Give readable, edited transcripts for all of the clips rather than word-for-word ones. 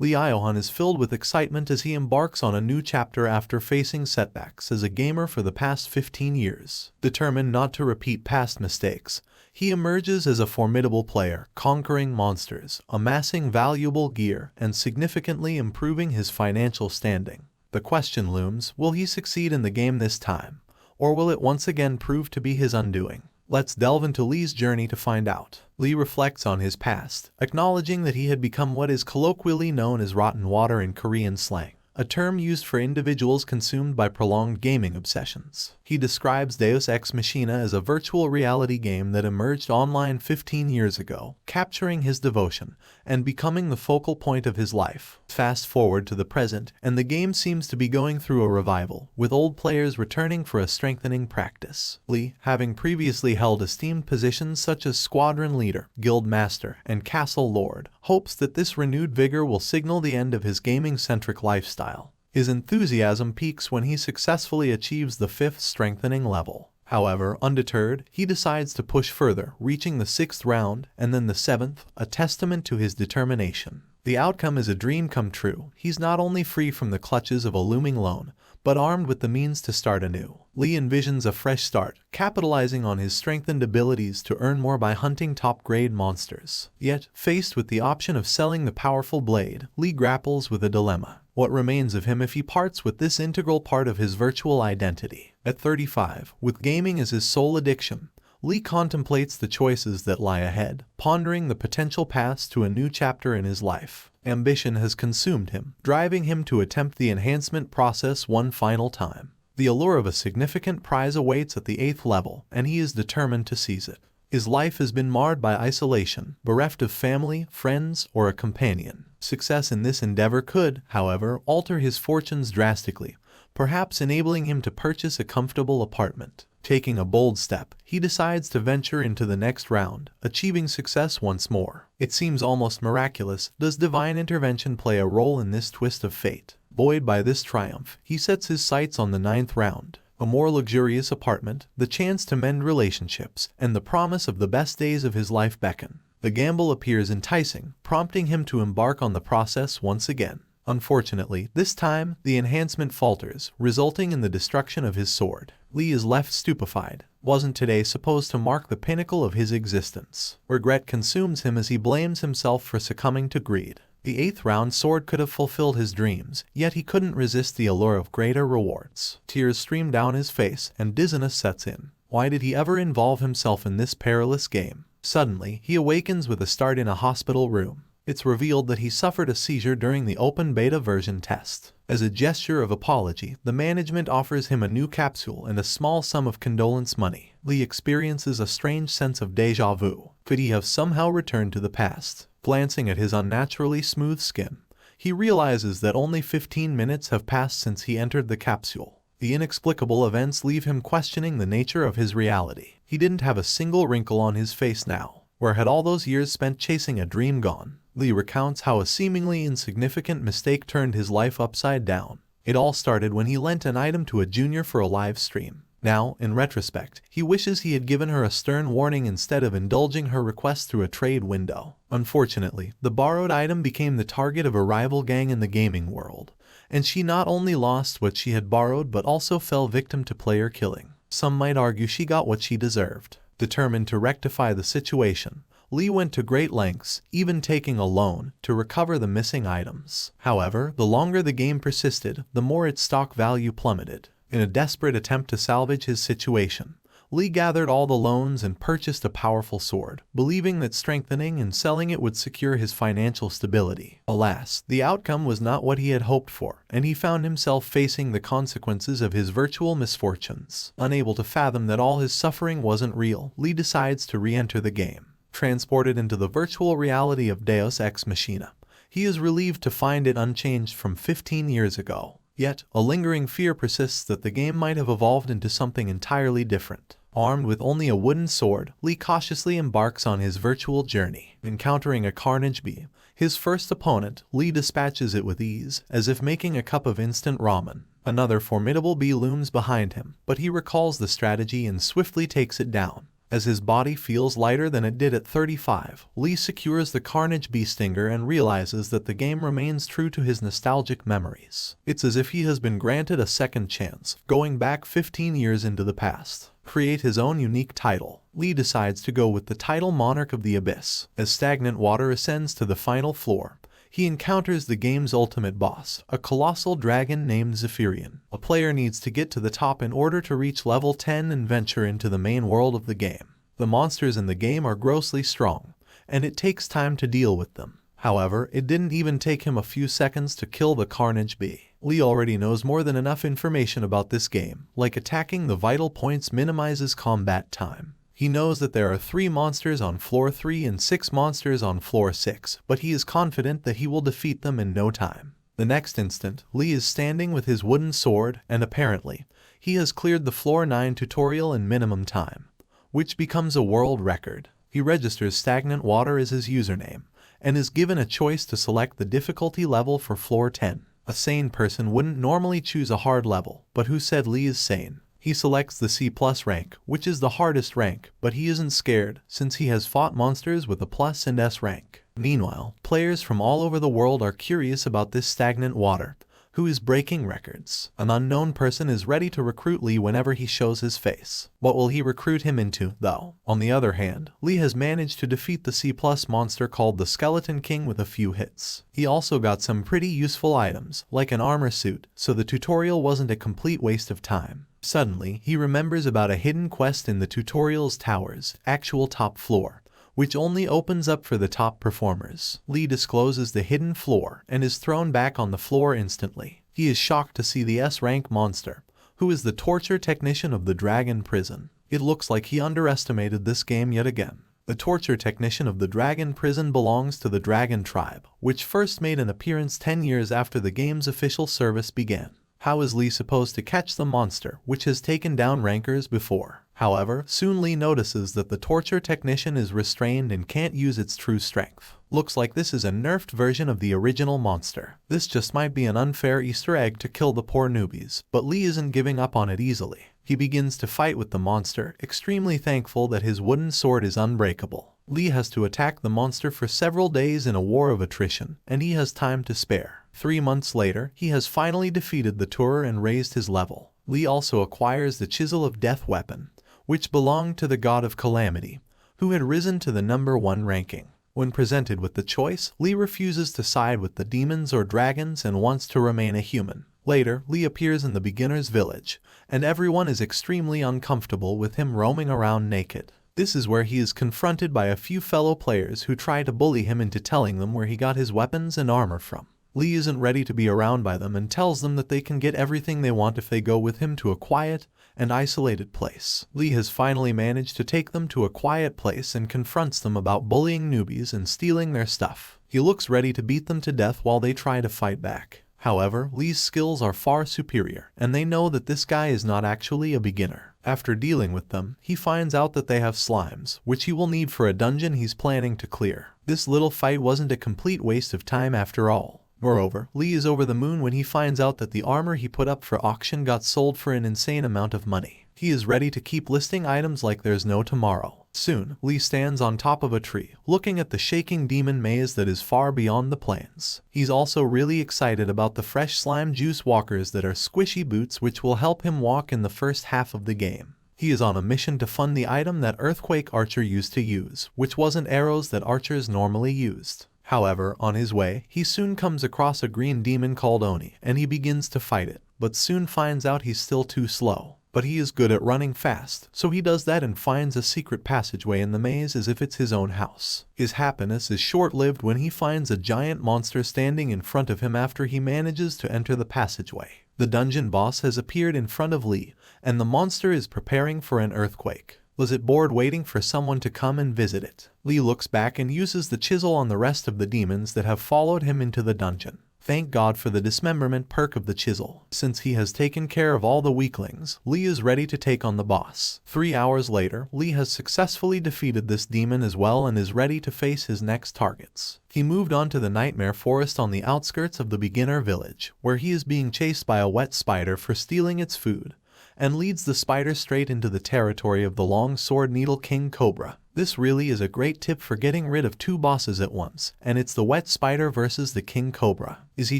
Lee Eojin is filled with excitement as he embarks on a new chapter after facing setbacks as a gamer for the past 15 years. Determined not to repeat past mistakes, he emerges as a formidable player, conquering monsters, amassing valuable gear, and significantly improving his financial standing. The question looms, will he succeed in the game this time, or will it once again prove to be his undoing? Let's delve into Lee's journey to find out. Lee reflects on his past, acknowledging that he had become what is colloquially known as rotten water in Korean slang, a term used for individuals consumed by prolonged gaming obsessions. He describes Deus Ex Machina as a virtual reality game that emerged online 15 years ago, capturing his devotion and becoming the focal point of his life. Fast forward to the present, and the game seems to be going through a revival, with old players returning for a strengthening practice. Lee, having previously held esteemed positions such as Squadron Leader, Guild Master, and Castle Lord, hopes that this renewed vigor will signal the end of his gaming-centric lifestyle. His enthusiasm peaks when he successfully achieves the 5th strengthening level. However, undeterred, he decides to push further, reaching the 6th round, and then the 7th, a testament to his determination. The outcome is a dream come true. He's not only free from the clutches of a looming loan, but armed with the means to start anew. Lee envisions a fresh start, capitalizing on his strengthened abilities to earn more by hunting top-grade monsters. Yet, faced with the option of selling the powerful blade, Lee grapples with a dilemma. What remains of him if he parts with this integral part of his virtual identity? At 35, with gaming as his sole addiction, Lee contemplates the choices that lie ahead, pondering the potential paths to a new chapter in his life. Ambition has consumed him, driving him to attempt the enhancement process one final time. The allure of a significant prize awaits at the 8th level, and he is determined to seize it. His life has been marred by isolation, bereft of family, friends, or a companion. Success in this endeavor could, however, alter his fortunes drastically, perhaps enabling him to purchase a comfortable apartment. Taking a bold step, he decides to venture into the next round, achieving success once more. It seems almost miraculous. Does divine intervention play a role in this twist of fate? Buoyed by this triumph, he sets his sights on the 9th round. A more luxurious apartment, the chance to mend relationships, and the promise of the best days of his life beckon. The gamble appears enticing, prompting him to embark on the process once again. Unfortunately, this time, the enhancement falters, resulting in the destruction of his sword. Lee is left stupefied. Wasn't today supposed to mark the pinnacle of his existence? Regret consumes him as he blames himself for succumbing to greed. The 8th round sword could have fulfilled his dreams, yet he couldn't resist the allure of greater rewards. Tears stream down his face, and dizziness sets in. Why did he ever involve himself in this perilous game? Suddenly, he awakens with a start in a hospital room. It's revealed that he suffered a seizure during the open beta version test. As a gesture of apology, the management offers him a new capsule and a small sum of condolence money. Lee experiences a strange sense of déjà vu. Could he have somehow returned to the past? Glancing at his unnaturally smooth skin, he realizes that only 15 minutes have passed since he entered the capsule. The inexplicable events leave him questioning the nature of his reality. He didn't have a single wrinkle on his face now. Where had all those years spent chasing a dream gone? Lee recounts how a seemingly insignificant mistake turned his life upside down. It all started when he lent an item to a junior for a live stream. Now, in retrospect, he wishes he had given her a stern warning instead of indulging her request through a trade window. Unfortunately, the borrowed item became the target of a rival gang in the gaming world, and she not only lost what she had borrowed but also fell victim to player killing. Some might argue she got what she deserved. Determined to rectify the situation, Lee went to great lengths, even taking a loan, to recover the missing items. However, the longer the game persisted, the more its stock value plummeted. In a desperate attempt to salvage his situation, Lee gathered all the loans and purchased a powerful sword, believing that strengthening and selling it would secure his financial stability. Alas, the outcome was not what he had hoped for, and he found himself facing the consequences of his virtual misfortunes. Unable to fathom that all his suffering wasn't real, Lee decides to re-enter the game. Transported into the virtual reality of Deus Ex Machina, he is relieved to find it unchanged from 15 years ago. Yet, a lingering fear persists that the game might have evolved into something entirely different. Armed with only a wooden sword, Lee cautiously embarks on his virtual journey. Encountering a carnage bee, his first opponent, Lee dispatches it with ease, as if making a cup of instant ramen. Another formidable bee looms behind him, but he recalls the strategy and swiftly takes it down. As his body feels lighter than it did at 35, Lee secures the Carnage Bee Stinger and realizes that the game remains true to his nostalgic memories. It's as if he has been granted a second chance, going back 15 years into the past. Create his own unique title. Lee decides to go with the title Monarch of the Abyss. As stagnant water ascends to the final floor, he encounters the game's ultimate boss, a colossal dragon named Zephyrian. A player needs to get to the top in order to reach level 10 and venture into the main world of the game. The monsters in the game are grossly strong, and it takes time to deal with them. However, it didn't even take him a few seconds to kill the Carnage Bee. Lee already knows more than enough information about this game, like attacking the vital points minimizes combat time. He knows that there are 3 monsters on floor 3 and 6 monsters on floor 6, but he is confident that he will defeat them in no time. The next instant, Lee is standing with his wooden sword, and apparently, he has cleared the floor 9 tutorial in minimum time, which becomes a world record. He registers stagnant water as his username, and is given a choice to select the difficulty level for floor 10. A sane person wouldn't normally choose a hard level, but who said Lee is sane? He selects the C+ rank, which is the hardest rank, but he isn't scared, since he has fought monsters with a plus and S rank. Meanwhile, players from all over the world are curious about this stagnant water, who is breaking records. An unknown person is ready to recruit Lee whenever he shows his face. What will he recruit him into, though? On the other hand, Lee has managed to defeat the C+ monster called the Skeleton King with a few hits. He also got some pretty useful items, like an armor suit, so the tutorial wasn't a complete waste of time. Suddenly, he remembers about a hidden quest in the tutorial's tower's actual top floor, which only opens up for the top performers. Lee discloses the hidden floor and is thrown back on the floor instantly. He is shocked to see the S-rank monster, who is the torture technician of the Dragon Prison. It looks like he underestimated this game yet again. The torture technician of the Dragon Prison belongs to the Dragon Tribe, which first made an appearance 10 years after the game's official service began. How is Lee supposed to catch the monster, which has taken down rankers before? However, soon Lee notices that the torture technician is restrained and can't use its true strength. Looks like this is a nerfed version of the original monster. This just might be an unfair Easter egg to kill the poor newbies, but Lee isn't giving up on it easily. He begins to fight with the monster, extremely thankful that his wooden sword is unbreakable. Lee has to attack the monster for several days in a war of attrition, and he has time to spare. 3 months later, he has finally defeated the Tourer and raised his level. Lee also acquires the Chisel of Death weapon, which belonged to the God of Calamity, who had risen to the number 1 ranking. When presented with the choice, Lee refuses to side with the demons or dragons and wants to remain a human. Later, Lee appears in the beginner's village, and everyone is extremely uncomfortable with him roaming around naked. This is where he is confronted by a few fellow players who try to bully him into telling them where he got his weapons and armor from. Lee isn't ready to be around by them and tells them that they can get everything they want if they go with him to a quiet and isolated place. Lee has finally managed to take them to a quiet place and confronts them about bullying newbies and stealing their stuff. He looks ready to beat them to death while they try to fight back. However, Lee's skills are far superior, and they know that this guy is not actually a beginner. After dealing with them, he finds out that they have slimes, which he will need for a dungeon he's planning to clear. This little fight wasn't a complete waste of time after all. Moreover, Lee is over the moon when he finds out that the armor he put up for auction got sold for an insane amount of money. He is ready to keep listing items like there's no tomorrow. Soon, Lee stands on top of a tree, looking at the shaking demon maze that is far beyond the plains. He's also really excited about the fresh slime juice walkers that are squishy boots, which will help him walk in the first half of the game. He is on a mission to fund the item that Earthquake Archer used to use, which wasn't arrows that archers normally used. However, on his way, he soon comes across a green demon called Oni, and he begins to fight it, but soon finds out he's still too slow. But he is good at running fast, so he does that and finds a secret passageway in the maze as if it's his own house. His happiness is short-lived when he finds a giant monster standing in front of him after he manages to enter the passageway. The dungeon boss has appeared in front of Lee, and the monster is preparing for an earthquake. Was it bored waiting for someone to come and visit it? Lee looks back and uses the chisel on the rest of the demons that have followed him into the dungeon. Thank God for the dismemberment perk of the chisel. Since he has taken care of all the weaklings, Lee is ready to take on the boss. 3 hours later, Lee has successfully defeated this demon as well and is ready to face his next targets. He moved on to the Nightmare Forest on the outskirts of the beginner village, where he is being chased by a wet spider for stealing its food, and leads the spider straight into the territory of the long sword needle king cobra. This really is a great tip for getting rid of two bosses at once, and it's the wet spider versus the king cobra. Is he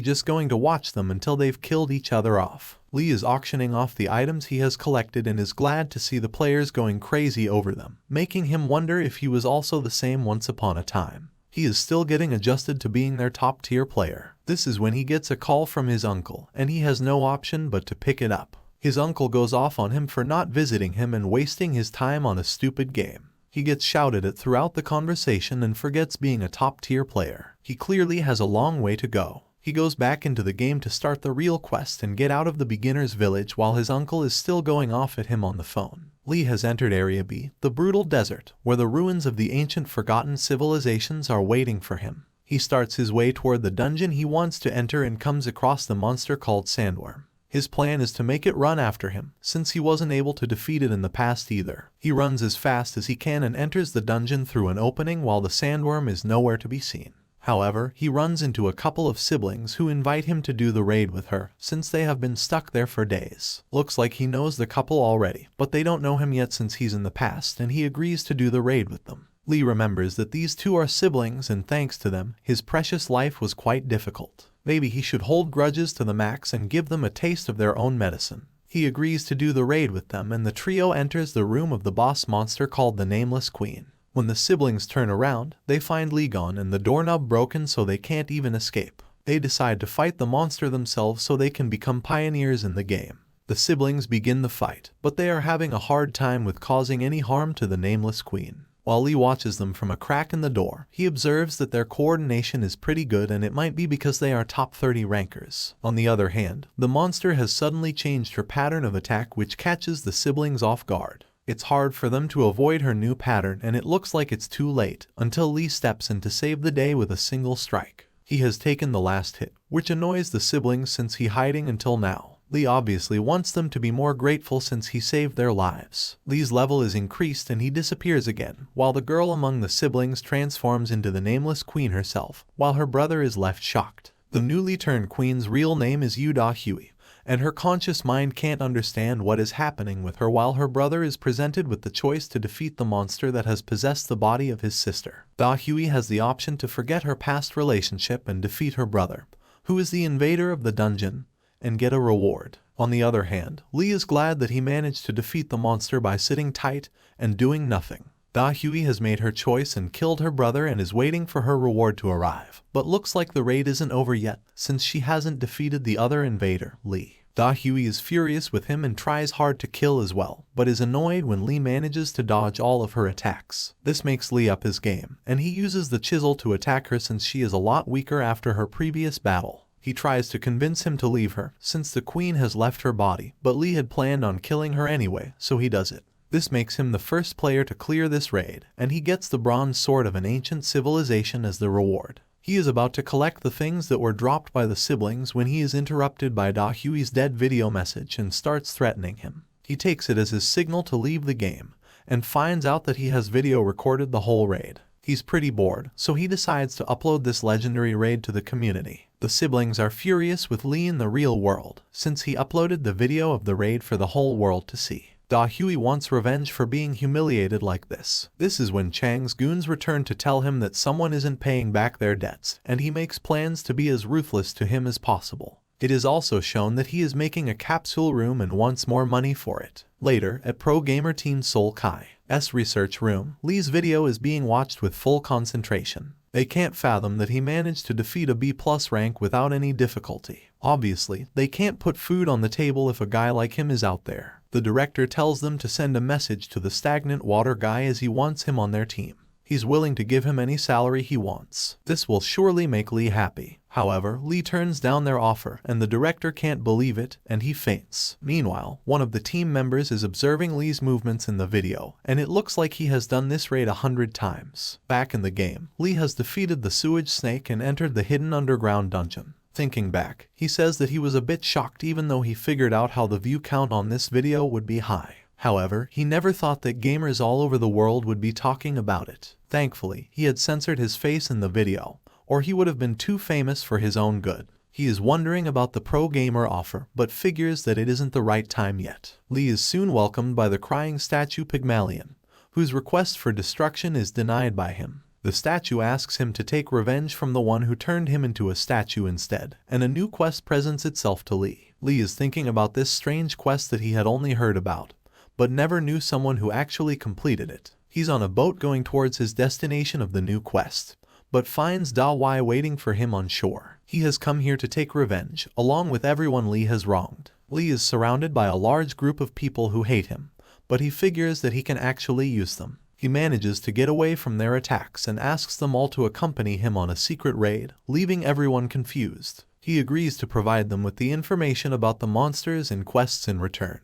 just going to watch them until they've killed each other off? Lee is auctioning off the items he has collected and is glad to see the players going crazy over them, making him wonder if he was also the same once upon a time. He is still getting adjusted to being their top tier player. This is when he gets a call from his uncle, and he has no option but to pick it up. His uncle goes off on him for not visiting him and wasting his time on a stupid game. He gets shouted at throughout the conversation and forgets being a top-tier player. He clearly has a long way to go. He goes back into the game to start the real quest and get out of the beginner's village while his uncle is still going off at him on the phone. Lee has entered Area B, the brutal desert, where the ruins of the ancient forgotten civilizations are waiting for him. He starts his way toward the dungeon he wants to enter and comes across the monster called Sandworm. His plan is to make it run after him, since he wasn't able to defeat it in the past either. He runs as fast as he can and enters the dungeon through an opening while the sandworm is nowhere to be seen. However, he runs into a couple of siblings who invite him to do the raid with her, since they have been stuck there for days. Looks like he knows the couple already, but they don't know him yet since he's in the past, and he agrees to do the raid with them. Lee remembers that these two are siblings, and thanks to them, his precious life was quite difficult. Maybe he should hold grudges to the max and give them a taste of their own medicine. He agrees to do the raid with them, and the trio enters the room of the boss monster called the Nameless Queen. When the siblings turn around, they find Lee gone and the doorknob broken so they can't even escape. They decide to fight the monster themselves so they can become pioneers in the game. The siblings begin the fight, but they are having a hard time with causing any harm to the Nameless Queen. While Lee watches them from a crack in the door, he observes that their coordination is pretty good, and it might be because they are top 30 rankers. On the other hand, the monster has suddenly changed her pattern of attack, which catches the siblings off guard. It's hard for them to avoid her new pattern, and it looks like it's too late, until Lee steps in to save the day with a single strike. He has taken the last hit, which annoys the siblings since he's hiding until now. Lee obviously wants them to be more grateful since he saved their lives. Lee's level is increased and he disappears again, while the girl among the siblings transforms into the Nameless Queen herself, while her brother is left shocked. The newly turned queen's real name is Hui, and her conscious mind can't understand what is happening with her while her brother is presented with the choice to defeat the monster that has possessed the body of his sister. Hui has the option to forget her past relationship and defeat her brother, who is the invader of the dungeon, and get a reward. On the other hand, Lee is glad that he managed to defeat the monster by sitting tight and doing nothing. Hui has made her choice and killed her brother and is waiting for her reward to arrive. But looks like the raid isn't over yet, since she hasn't defeated the other invader, Lee. Hui is furious with him and tries hard to kill as well, but is annoyed when Lee manages to dodge all of her attacks. This makes Lee up his game, and he uses the chisel to attack her since she is a lot weaker after her previous battle. He tries to convince him to leave her, since the queen has left her body, but Lee had planned on killing her anyway, so he does it. This makes him the first player to clear this raid, and he gets the bronze sword of an ancient civilization as the reward. He is about to collect the things that were dropped by the siblings when he is interrupted by Hui's dead video message and starts threatening him. He takes it as his signal to leave the game, and finds out that he has video recorded the whole raid. He's pretty bored, so he decides to upload this legendary raid to the community. The siblings are furious with Lee in the real world, since he uploaded the video of the raid for the whole world to see. Hui wants revenge for being humiliated like this. This is when Chang's goons return to tell him that someone isn't paying back their debts, and he makes plans to be as ruthless to him as possible. It is also shown that he is making a capsule room and wants more money for it. Later, at Pro Gamer Team Soul Kai's research room, Lee's video is being watched with full concentration. They can't fathom that he managed to defeat a B+ rank without any difficulty. Obviously, they can't put food on the table if a guy like him is out there. The director tells them to send a message to the stagnant water guy as he wants him on their team. He's willing to give him any salary he wants. This will surely make Lee happy. However, Lee turns down their offer, and the director can't believe it, and he faints. Meanwhile, one of the team members is observing Lee's movements in the video, and it looks like he has done this raid 100 times. Back in the game, Lee has defeated the sewage snake and entered the hidden underground dungeon. Thinking back, he says that he was a bit shocked even though he figured out how the view count on this video would be high. However, he never thought that gamers all over the world would be talking about it. Thankfully, he had censored his face in the video, or he would have been too famous for his own good. He is wondering about the pro gamer offer, but figures that it isn't the right time yet. Lee is soon welcomed by the crying statue Pygmalion, whose request for destruction is denied by him. The statue asks him to take revenge from the one who turned him into a statue instead, and a new quest presents itself to Lee. Lee is thinking about this strange quest that he had only heard about, but never knew someone who actually completed it. He's on a boat going towards his destination of the new quest, but finds Dongua waiting for him on shore. He has come here to take revenge, along with everyone Lee has wronged. Lee is surrounded by a large group of people who hate him, but he figures that he can actually use them. He manages to get away from their attacks and asks them all to accompany him on a secret raid, leaving everyone confused. He agrees to provide them with the information about the monsters and quests in return,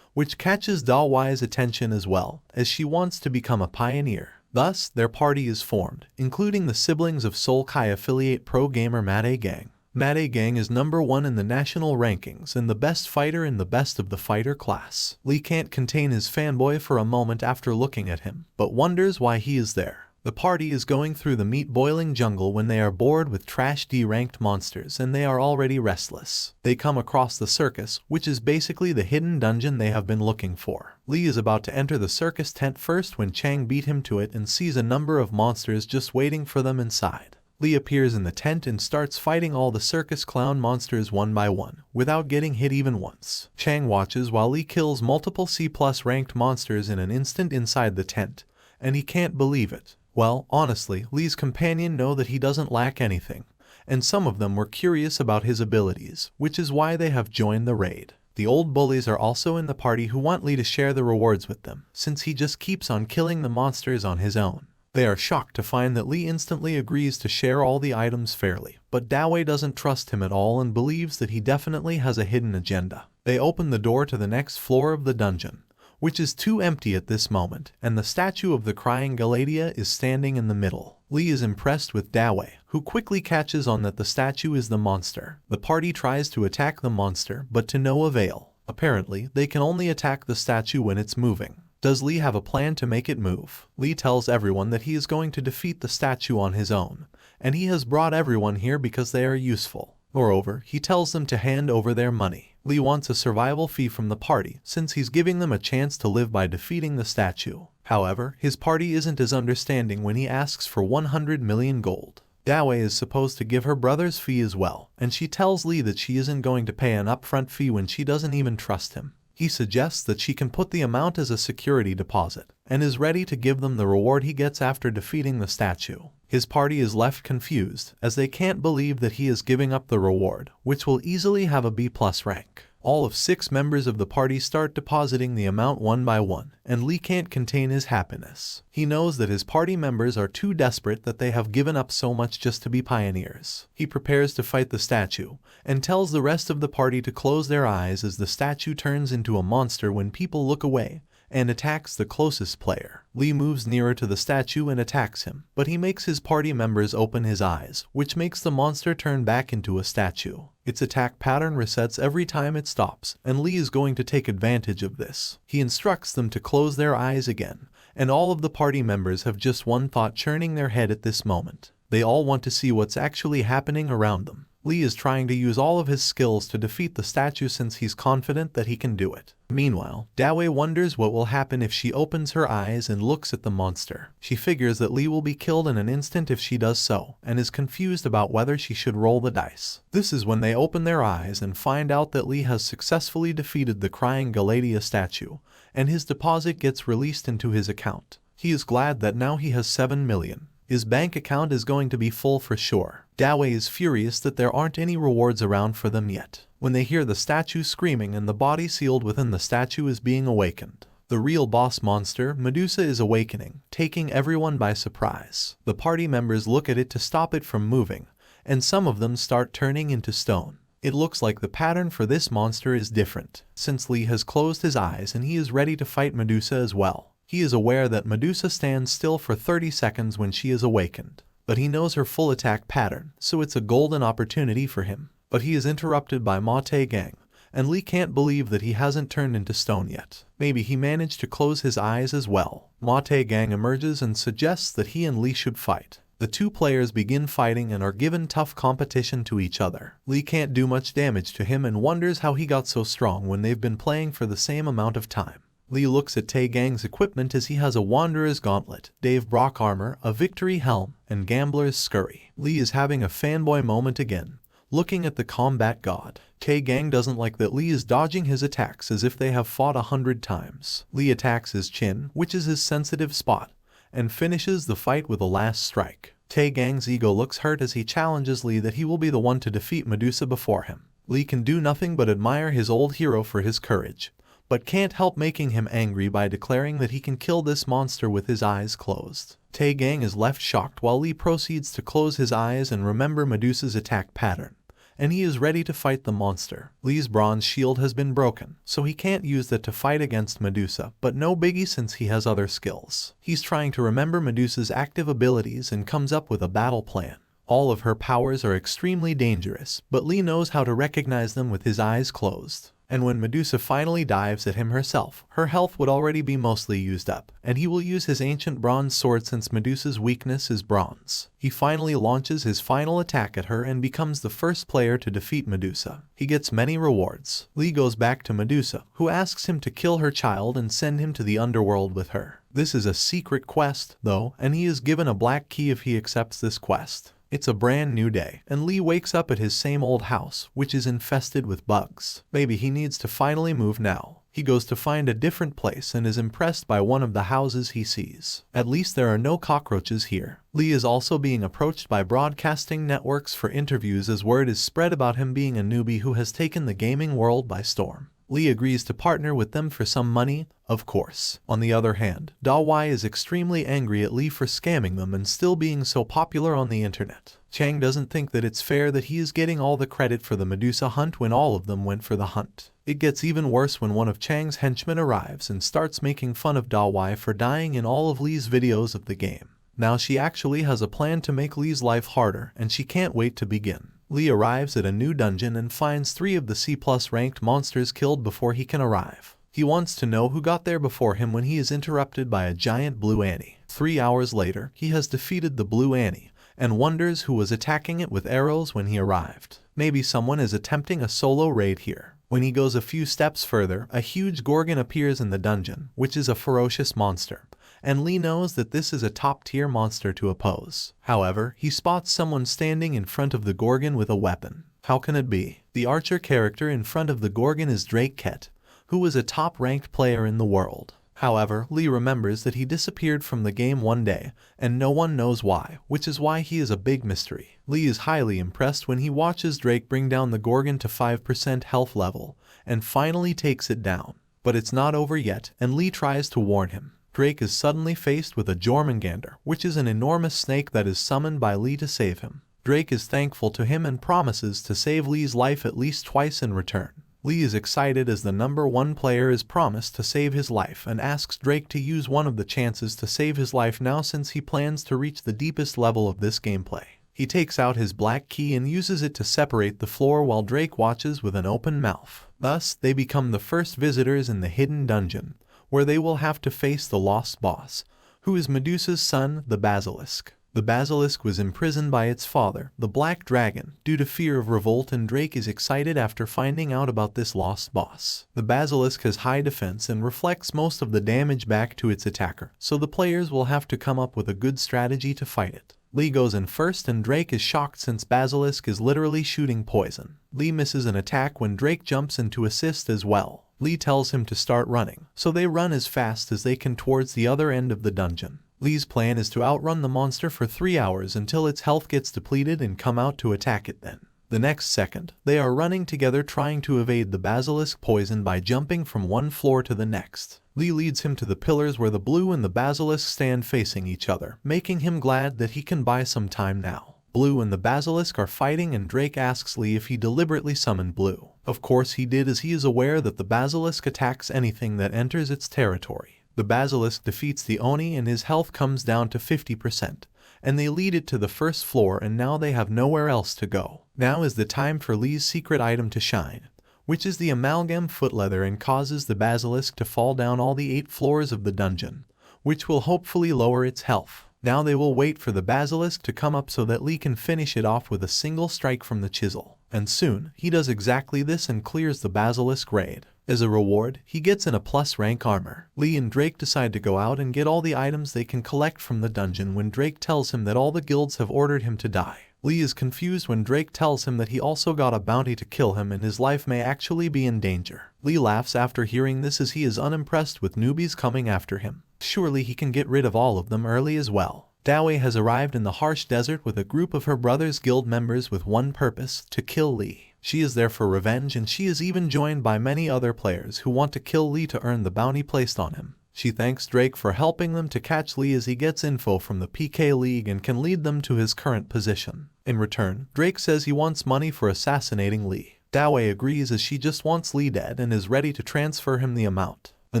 which catches Donghwa's attention as well, as she wants to become a pioneer. Thus, their party is formed, including the siblings of Seoul Kai affiliate pro gamer Made Gang. Made Gang is number 1 in the national rankings and the best fighter in the best of the fighter class. Lee can't contain his fanboy for a moment after looking at him, but wonders why he is there. The party is going through the meat-boiling jungle when they are bored with trash D-ranked monsters and they are already restless. They come across the circus, which is basically the hidden dungeon they have been looking for. Lee is about to enter the circus tent first when Chang beat him to it and sees a number of monsters just waiting for them inside. Lee appears in the tent and starts fighting all the circus clown monsters one by one, without getting hit even once. Chang watches while Lee kills multiple C+ ranked monsters in an instant inside the tent, and he can't believe it. Well, honestly, Lee's companion know that he doesn't lack anything, and some of them were curious about his abilities, which is why they have joined the raid. The old bullies are also in the party who want Lee to share the rewards with them, since he just keeps on killing the monsters on his own. They are shocked to find that Lee instantly agrees to share all the items fairly, but Dongua doesn't trust him at all and believes that he definitely has a hidden agenda. They open the door to the next floor of the dungeon, which is too empty at this moment, and the statue of the crying Galatea is standing in the middle. Lee is impressed with Dongua, who quickly catches on that the statue is the monster. The party tries to attack the monster, but to no avail. Apparently, they can only attack the statue when it's moving. Does Lee have a plan to make it move? Lee tells everyone that he is going to defeat the statue on his own, and he has brought everyone here because they are useful. Moreover, he tells them to hand over their money. Lee wants a survival fee from the party, since he's giving them a chance to live by defeating the statue. However, his party isn't as understanding when he asks for 100 million gold. Dongua is supposed to give her brother's fee as well, and she tells Lee that she isn't going to pay an upfront fee when she doesn't even trust him. He suggests that she can put the amount as a security deposit, and is ready to give them the reward he gets after defeating the statue. His party is left confused, as they can't believe that he is giving up the reward, which will easily have a B+ rank. All of 6 members of the party start depositing the amount one by one, and Lee can't contain his happiness. He knows that his party members are too desperate that they have given up so much just to be pioneers. He prepares to fight the statue, and tells the rest of the party to close their eyes as the statue turns into a monster when people look away, and attacks the closest player. Lee moves nearer to the statue and attacks him, but he makes his party members open his eyes, which makes the monster turn back into a statue. Its attack pattern resets every time it stops, and Lee is going to take advantage of this. He instructs them to close their eyes again, and all of the party members have just one thought churning their head at this moment. They all want to see what's actually happening around them. Lee is trying to use all of his skills to defeat the statue since he's confident that he can do it. Meanwhile, Dongua wonders what will happen if she opens her eyes and looks at the monster. She figures that Lee will be killed in an instant if she does so, and is confused about whether she should roll the dice. This is when they open their eyes and find out that Lee has successfully defeated the crying Galatea statue, and his deposit gets released into his account. He is glad that now he has 7 million. His bank account is going to be full for sure. Dongua is furious that there aren't any rewards around for them yet, when they hear the statue screaming and the body sealed within the statue is being awakened. The real boss monster, Medusa, is awakening, taking everyone by surprise. The party members look at it to stop it from moving, and some of them start turning into stone. It looks like the pattern for this monster is different, since Lee has closed his eyes and he is ready to fight Medusa as well. He is aware that Medusa stands still for 30 seconds when she is awakened, but he knows her full attack pattern, so it's a golden opportunity for him. But he is interrupted by Mate Gang, and Lee can't believe that he hasn't turned into stone yet. Maybe he managed to close his eyes as well. Mate Gang emerges and suggests that he and Lee should fight. The two players begin fighting and are given tough competition to each other. Lee can't do much damage to him and wonders how he got so strong when they've been playing for the same amount of time. Lee looks at Tae Gang's equipment as he has a Wanderer's Gauntlet, Dave Brock armor, a Victory Helm, and Gambler's Scurry. Lee is having a fanboy moment again, looking at the combat god. Tae Gang doesn't like that Lee is dodging his attacks as if they have fought 100 times. Lee attacks his chin, which is his sensitive spot, and finishes the fight with a last strike. Tae Gang's ego looks hurt as he challenges Lee that he will be the one to defeat Medusa before him. Lee can do nothing but admire his old hero for his courage, but can't help making him angry by declaring that he can kill this monster with his eyes closed. Tae Gang is left shocked while Lee proceeds to close his eyes and remember Medusa's attack pattern, and he is ready to fight the monster. Lee's bronze shield has been broken, so he can't use that to fight against Medusa, but no biggie since he has other skills. He's trying to remember Medusa's active abilities and comes up with a battle plan. All of her powers are extremely dangerous, but Lee knows how to recognize them with his eyes closed. And when Medusa finally dives at him herself, her health would already be mostly used up, and he will use his ancient bronze sword since Medusa's weakness is bronze. He finally launches his final attack at her and becomes the first player to defeat Medusa. He gets many rewards. Lee goes back to Medusa, who asks him to kill her child and send him to the underworld with her. This is a secret quest, though, and he is given a black key if he accepts this quest. It's a brand new day, and Lee wakes up at his same old house, which is infested with bugs. Maybe he needs to finally move now. He goes to find a different place and is impressed by one of the houses he sees. At least there are no cockroaches here. Lee is also being approached by broadcasting networks for interviews as word is spread about him being a newbie who has taken the gaming world by storm. Lee agrees to partner with them for some money, of course. On the other hand, donghua is extremely angry at Lee for scamming them and still being so popular on the internet. Chang doesn't think that it's fair that he is getting all the credit for the Medusa hunt when all of them went for the hunt. It gets even worse when one of Chang's henchmen arrives and starts making fun of donghua for dying in all of Lee's videos of the game. Now she actually has a plan to make Lee's life harder, and she can't wait to begin. Lee arrives at a new dungeon and finds 3 of the C+ ranked monsters killed before he can arrive. He wants to know who got there before him when he is interrupted by a giant blue Annie. 3 hours later, he has defeated the blue Annie, and wonders who was attacking it with arrows when he arrived. Maybe someone is attempting a solo raid here. When he goes a few steps further, a huge Gorgon appears in the dungeon, which is a ferocious monster, and Lee knows that this is a top-tier monster to oppose. However, he spots someone standing in front of the Gorgon with a weapon. How can it be? The archer character in front of the Gorgon is Drake Ket, who is a top-ranked player in the world. However, Lee remembers that he disappeared from the game one day, and no one knows why, which is why he is a big mystery. Lee is highly impressed when he watches Drake bring down the Gorgon to 5% health level, and finally takes it down. But it's not over yet, and Lee tries to warn him. Drake is suddenly faced with a Jormungandr, which is an enormous snake that is summoned by Lee to save him. Drake is thankful to him and promises to save Lee's life at least twice in return. Lee is excited as the #1 player is promised to save his life and asks Drake to use one of the chances to save his life now since he plans to reach the deepest level of this gameplay. He takes out his black key and uses it to separate the floor while Drake watches with an open mouth. Thus, they become the first visitors in the hidden dungeon, where they will have to face the lost boss, who is Medusa's son, the Basilisk. The Basilisk was imprisoned by its father, the Black Dragon, due to fear of revolt, and Drake is excited after finding out about this lost boss. The Basilisk has high defense and reflects most of the damage back to its attacker, so the players will have to come up with a good strategy to fight it. Lee goes in first and Drake is shocked since Basilisk is literally shooting poison. Lee misses an attack when Drake jumps in to assist as well. Lee tells him to start running, so they run as fast as they can towards the other end of the dungeon. Lee's plan is to outrun the monster for 3 hours until its health gets depleted and come out to attack it then. The next second, they are running together trying to evade the basilisk poison by jumping from one floor to the next. Lee leads him to the pillars where the blue and the basilisk stand facing each other, making him glad that he can buy some time now. Blue and the basilisk are fighting and Drake asks Lee if he deliberately summoned Blue. Of course he did, as he is aware that the basilisk attacks anything that enters its territory. The basilisk defeats the Oni and his health comes down to 50%, and they lead it to the first floor, and now they have nowhere else to go. Now is the time for Lee's secret item to shine, which is the amalgam foot leather, and causes the basilisk to fall down all the 8 floors of the dungeon, which will hopefully lower its health. Now they will wait for the basilisk to come up so that Lee can finish it off with a single strike from the chisel. And soon, he does exactly this and clears the basilisk raid. As a reward, he gets in a plus rank armor. Lee and Drake decide to go out and get all the items they can collect from the dungeon when Drake tells him that all the guilds have ordered him to die. Lee is confused when Drake tells him that he also got a bounty to kill him and his life may actually be in danger. Lee laughs after hearing this as he is unimpressed with newbies coming after him. Surely he can get rid of all of them early as well. Dawei has arrived in the harsh desert with a group of her brother's guild members with one purpose: to kill Lee. She is there for revenge and she is even joined by many other players who want to kill Lee to earn the bounty placed on him. She thanks Drake for helping them to catch Lee as he gets info from the PK League and can lead them to his current position. In return, Drake says he wants money for assassinating Lee. Dawei agrees as she just wants Lee dead and is ready to transfer him the amount. The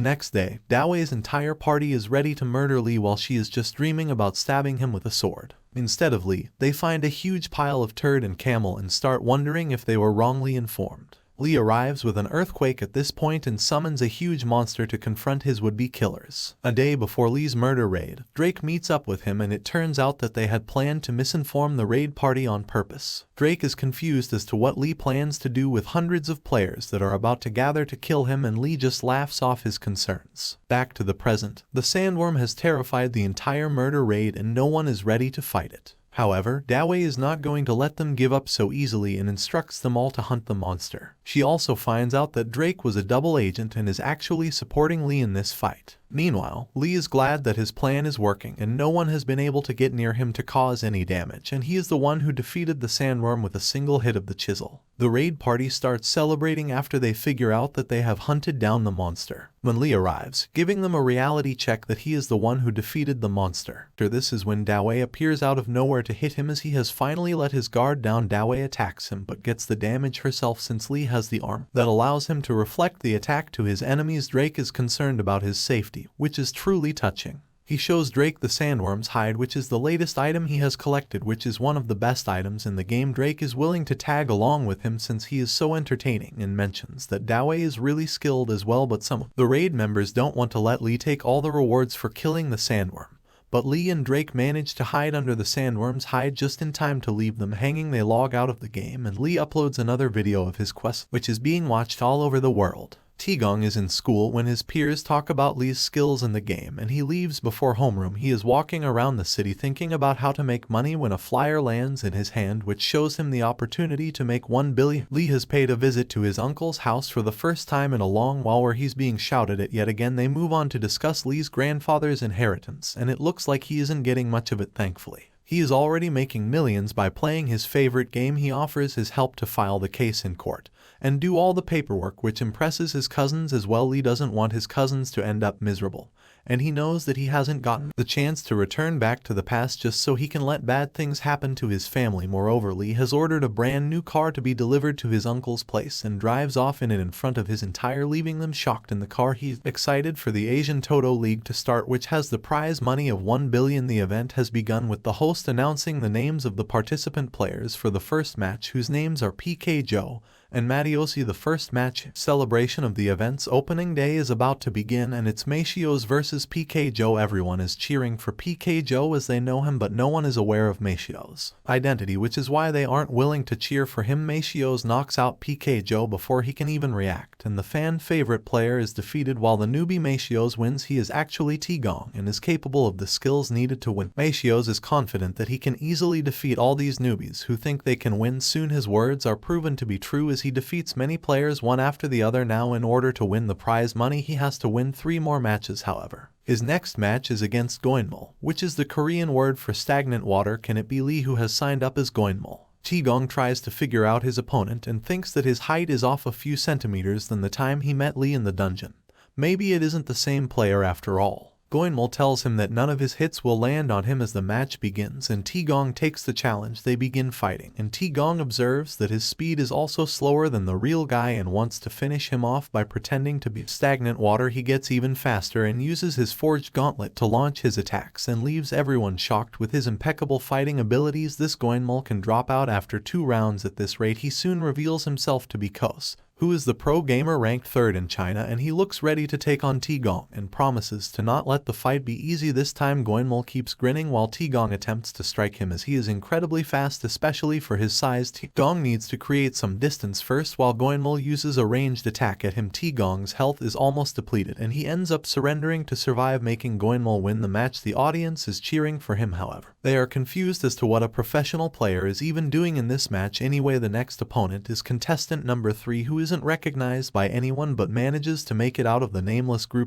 next day, Dawei's entire party is ready to murder Lee while she is just dreaming about stabbing him with a sword. Instead of Lee, they find a huge pile of turd and camel and start wondering if they were wrongly informed. Lee arrives with an earthquake at this point and summons a huge monster to confront his would-be killers. A day before Lee's murder raid, Drake meets up with him and it turns out that they had planned to misinform the raid party on purpose. Drake is confused as to what Lee plans to do with hundreds of players that are about to gather to kill him and Lee just laughs off his concerns. Back to the present, the sandworm has terrified the entire murder raid and no one is ready to fight it. However, Dawei is not going to let them give up so easily and instructs them all to hunt the monster. She also finds out that Drake was a double agent and is actually supporting Lee in this fight. Meanwhile, Lee is glad that his plan is working and no one has been able to get near him to cause any damage, and he is the one who defeated the sandworm with a single hit of the chisel. The raid party starts celebrating after they figure out that they have hunted down the monster. When Lee arrives, giving them a reality check that he is the one who defeated the monster. After this is when Dawei appears out of nowhere to hit him as he has finally let his guard down. Dawei attacks him but gets the damage herself since Lee has the arm that allows him to reflect the attack to his enemies. Drake is concerned about his safety, which is truly touching. He shows Drake the sandworm's hide, which is the latest item he has collected, which is one of the best items in the game. Drake is willing to tag along with him since he is so entertaining and mentions that Dawei is really skilled as well, but some of the raid members don't want to let Lee take all the rewards for killing the sandworm. But Lee and Drake manage to hide under the sandworm's hide just in time to leave them hanging. They log out of the game and Lee uploads another video of his quest, which is being watched all over the world. Tigong is in school when his peers talk about Lee's skills in the game and he leaves before homeroom. He is walking around the city thinking about how to make money when a flyer lands in his hand which shows him the opportunity to make 1 billion. Lee has paid a visit to his uncle's house for the first time in a long while where he's being shouted at yet again. They move on to discuss Lee's grandfather's inheritance and it looks like he isn't getting much of it, thankfully. He is already making millions by playing his favorite game. He offers his help to file the case in court and do all the paperwork, which impresses his cousins as well. Lee doesn't want his cousins to end up miserable, and he knows that he hasn't gotten the chance to return back to the past just so he can let bad things happen to his family. Moreover, Lee has ordered a brand new car to be delivered to his uncle's place and drives off in it in front of his entire, leaving them shocked in the car. He's excited for the Asian Toto League to start, which has the prize money of 1 billion. The event has begun with the host announcing the names of the participant players for the first match, whose names are PK Joe and Matiosi. The first match celebration of the event's opening day is about to begin and it's Machios versus PK Joe. Everyone is cheering for PK Joe as they know him, but no one is aware of Machios' identity, which is why they aren't willing to cheer for him. Machios knocks out PK Joe before he can even react and the fan favorite player is defeated while the newbie Machios wins. He is actually Tigong and is capable of the skills needed to win. Machios is confident that he can easily defeat all these newbies who think they can win. Soon his words are proven to be true as he defeats many players one after the other. Now, in order to win the prize money, he has to win 3 more matches. However, his next match is against Goinmul, which is the Korean word for stagnant water. Can it be Lee who has signed up as Goinmul? Tigong tries to figure out his opponent and thinks that his height is off a few centimeters than the time he met Lee in the dungeon. Maybe it isn't the same player after all. Goinmul tells him that none of his hits will land on him as the match begins and Tigong takes the challenge. They begin fighting and Tigong observes that his speed is also slower than the real guy and wants to finish him off by pretending to be stagnant water. He gets even faster and uses his forged gauntlet to launch his attacks and leaves everyone shocked with his impeccable fighting abilities. This Goinmul can drop out after 2 rounds. At this rate, he soon reveals himself to be Kos, who is the pro gamer ranked 3rd in China, and he looks ready to take on Tigong and promises to not let the fight be easy this time. Goenmul keeps grinning while Tigong attempts to strike him as he is incredibly fast, especially for his size. Tigong needs to create some distance first while Goenmul uses a ranged attack at him. Tigong's health is almost depleted and he ends up surrendering to survive, making Goenmul win the match. The audience is cheering for him, however. They are confused as to what a professional player is even doing in this match. Anyway, the next opponent is contestant number 3, who isn't recognized by anyone but manages to make it out of the nameless group.